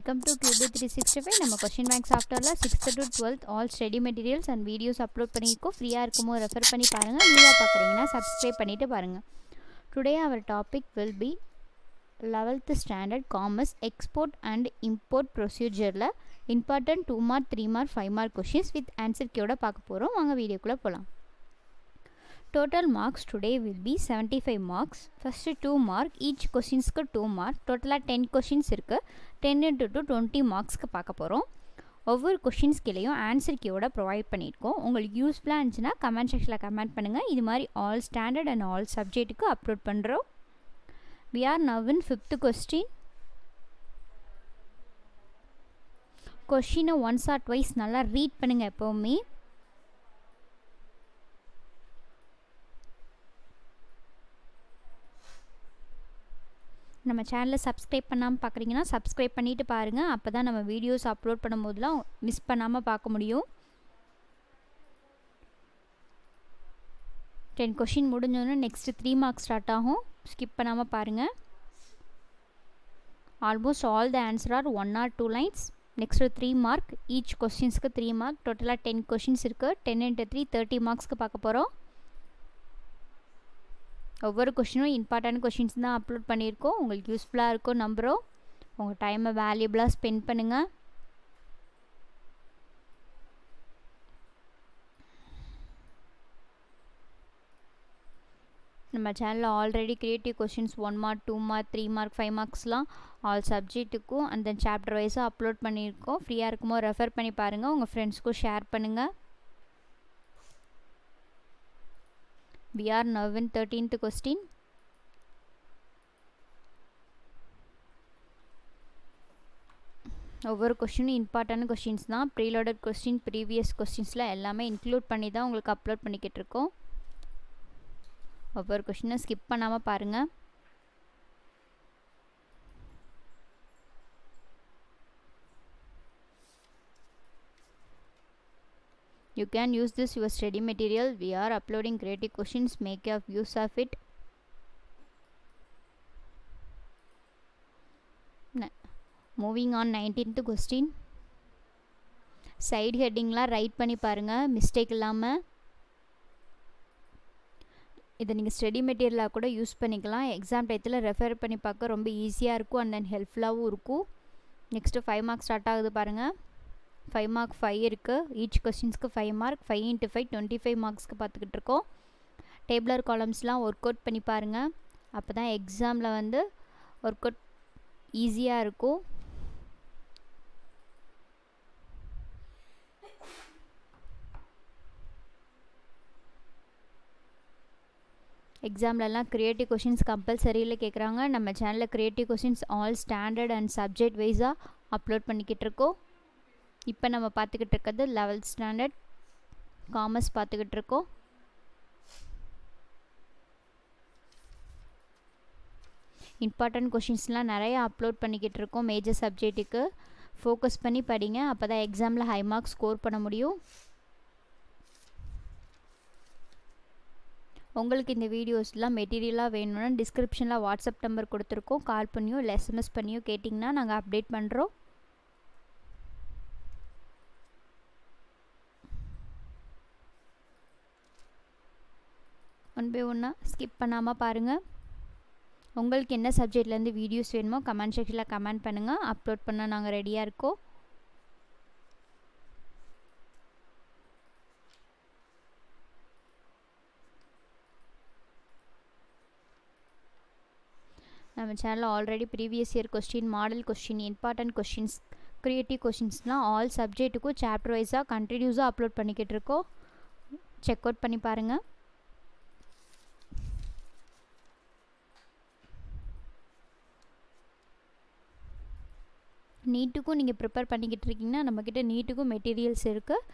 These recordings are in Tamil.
Welcome to QB365. நம்ம question bank softwareல 6th to 12th all study materials and videos upload பண்ணிருக்கோம். ஃப்ரீயா இருக்குமோ ரெஃபர் பண்ணி பாருங்க. நியூவா பார்க்கறீங்கன்னா subscribe பண்ணிட்டு பாருங்க. Today our topic will be 11th standard commerce export and import procedureல important 2 mark 3 mark 5 mark questions with answer key-ஓட பார்க்க போறோம். வாங்க வீடியோக்குள்ள போலாம். Total marks today will be 75 marks. First 2 mark, each questions க்கு 2 mark. Total 10 questions இருக்கு. 10 into 2 20 marksக்கு பார்க்க போறோம். ஒவ்வொரு questions கீழேயும் answer key-ஓட ப்ரொவைட் பண்ணியிருக்கோம். உங்களுக்கு யூஸ்ஃபுல்லாக இருந்துச்சுன்னா கமெண்ட் செக்ஷனில் கமெண்ட் பண்ணுங்கள். இது மாதிரி ஆல் ஸ்டாண்டர்ட் அண்ட் ஆல் சப்ஜெக்ட்டுக்கு அப்லோட் பண்ணுறோம். We are now in 5th question. கொஷினை ஒன்ஸ் ஆர் ட்வைஸ் நல்லா ரீட் பண்ணுங்கள் எப்போவுமே. நம்ம சேனலை சப்ஸ்கிரைப் பண்ணாமல் பார்க்குறீங்கன்னா சப்ஸ்கிரைப் பண்ணிவிட்டு பாருங்கள். அப்போ தான் நம்ம வீடியோஸ் அப்லோட் பண்ணும்போதெல்லாம் மிஸ் பண்ணாமல் பார்க்க முடியும். 10 கொஷின் முடிஞ்சோன்னு நெக்ஸ்ட்டு 3 மார்க்ஸ் ஸ்டார்ட் ஆகும். ஸ்கிப் பண்ணாமல் பாருங்கள். Almost all the answer are 1 or 2 lines. Next 3 mark, each கொஸ்டின்ஸ்க்கு 3 மார்க். டோட்டலாக 10 கொஷின்ஸ் இருக்குது. 10 into 3 30 மார்க்ஸ்க்கு பார்க்க போகிறோம். ஒவ்வொரு கொஷினும் இம்பார்ட்டன்ட் கொஷின்ஸ் தான் அப்லோட் பண்ணியிருக்கோம். உங்களுக்கு யூஸ்ஃபுல்லாக இருக்கும் நம்புகிறோம். உங்கள் டைமை வேல்யூபிளாக ஸ்பெண்ட் பண்ணுங்கள். நம்ம சேனலில் already creative questions 1 mark 2 mark 3 mark 5 marksலாம் ஆல் சப்ஜெக்ட்டுக்கும் அந்த சாப்டர் வைஸாக அப்லோட் பண்ணியிருக்கோம். ஃப்ரீயாக இருக்குமோ ரெஃபர் பண்ணி பாருங்கள். உங்கள் ஃப்ரெண்ட்ஸ்க்கும் ஷேர் பண்ணுங்கள். We are now in 13th question. ஒவ்வொரு கொஸ்டினும் இம்பார்ட்டன்ட் கொஸ்டின்ஸ் தான். ப்ரீலோடட் கொஸ்டின் ப்ரீவியஸ் கொஸ்டின்ஸில் எல்லாமே இன்க்ளூட் பண்ணி தான் உங்களுக்கு அப்லோட் பண்ணிக்கிட்டு இருக்கோம். ஒவ்வொரு கொஸ்டினும் ஸ்கிப் பண்ணாமல் பாருங்கள். You can use this your study material. We are uploading creative questions. Make use of it. Moving on 19th question. Side headingலாம் ரைட் பண்ணி பாருங்கள் மிஸ்டேக் இல்லாமல். இதை நீங்கள் ஸ்டடி மெட்டீரியலாக கூட யூஸ் பண்ணிக்கலாம். எக்ஸாம் டயத்தில் ரெஃபர் பண்ணி பார்க்க ரொம்ப ஈஸியாக இருக்கும் அண்ட் தென் ஹெல்ப்ஃபுல்லாகவும் இருக்கும். நெக்ஸ்ட்டு 5 மார்க்ஸ் ஸ்டார்ட் ஆகுது பாருங்கள். 5 mark 5 இருக்குது. ஈச் கொஸ்டின்ஸ்க்கு 5 mark. 5 into 5 25 மார்க்ஸ்க்கு பார்த்துக்கிட்டு இருக்கோம். டேபிளர் காலம்ஸ்லாம் ஒர்க் அவுட் பண்ணி பாருங்கள். அப்போ தான் எக்ஸாமில் வந்து ஒர்க் அவுட் ஈஸியாக இருக்கும். எக்ஸாம்லலாம் க்ரியேட்டிவ் கொஷின்ஸ் கம்பல்சரியில் கேட்குறாங்க. நம்ம சேனலில் creative questions all standard and subject வைஸாக அப்லோட் பண்ணிக்கிட்டு இருக்கோம். இப்போ நம்ம பார்த்துக்கிட்டு இருக்கிறது 11th ஸ்டாண்டர்ட் காமர்ஸ் பார்த்துக்கிட்டு இருக்கோம். இம்பார்ட்டன்ட் கொஷின்ஸ்லாம் நிறைய அப்லோட் பண்ணிக்கிட்டு இருக்கோம். மேஜர் சப்ஜெக்ட்டுக்கு ஃபோக்கஸ் பண்ணி படிங்க. அப்போ தான் எக்ஸாமில் ஹை மார்க்ஸ் ஸ்கோர் பண்ண முடியும். உங்களுக்கு இந்த வீடியோஸ்லாம் மெட்டீரியலாக வேணும்னா டிஸ்கிரிப்ஷனில் வாட்ஸ்அப் நம்பர் கொடுத்துருக்கோம். கால் பண்ணியோ இல்லை எஸ்எம்எஸ் பண்ணியோ கேட்டிங்கன்னா நாங்கள் அப்டேட் பண்ணுறோம். ஒன் பை ஒன்னாக ஸ்கிப் பண்ணாமல் பாருங்கள். உங்களுக்கு என்ன சப்ஜெக்ட்லேருந்து வீடியோஸ் வேணுமோ கமெண்ட் செக்ஷனில் கமெண்ட் பண்ணுங்கள். அப்லோட் பண்ண நாங்கள் ரெடியாக இருக்கோம். நம்ம சேனலில் already previous year question, model question, important questions, creative கொஸ்டின்ஸ்லாம் ஆல் சப்ஜெக்ட்டுக்கும் சாப்டர் வைஸாக கண்டினியூஸாக அப்லோட் பண்ணிக்கிட்டு இருக்கோம். செக் அவுட் பண்ணி பாருங்கள். நீட்டுக்கும் நீங்கள் ப்ரிப்பேர் பண்ணிக்கிட்டு இருக்கீங்கன்னா நம்மக்கிட்ட நீட்டுக்கும் மெட்டீரியல்ஸ் இருக்குது.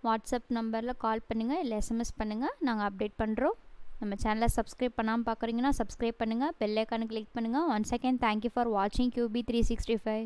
வாட்ஸ்அப் நம்பரில் கால் பண்ணுங்கள் இல்லை எஸ்எம்எஸ் பண்ணுங்கள். நாங்கள் அப்டேட் பண்ணுறோம். நம்ம சேனலை சப்ஸ்கிரைப் பண்ணாமல் பார்க்குறீங்கன்னா சப்ஸ்கிரைப் பண்ணுங்கள். பெல் ஐக்கானை கிளிக் பண்ணுங்கள். ஒன்ஸ் அகேன் தேங்க்யூ ஃபார் வாட்சிங் QB365.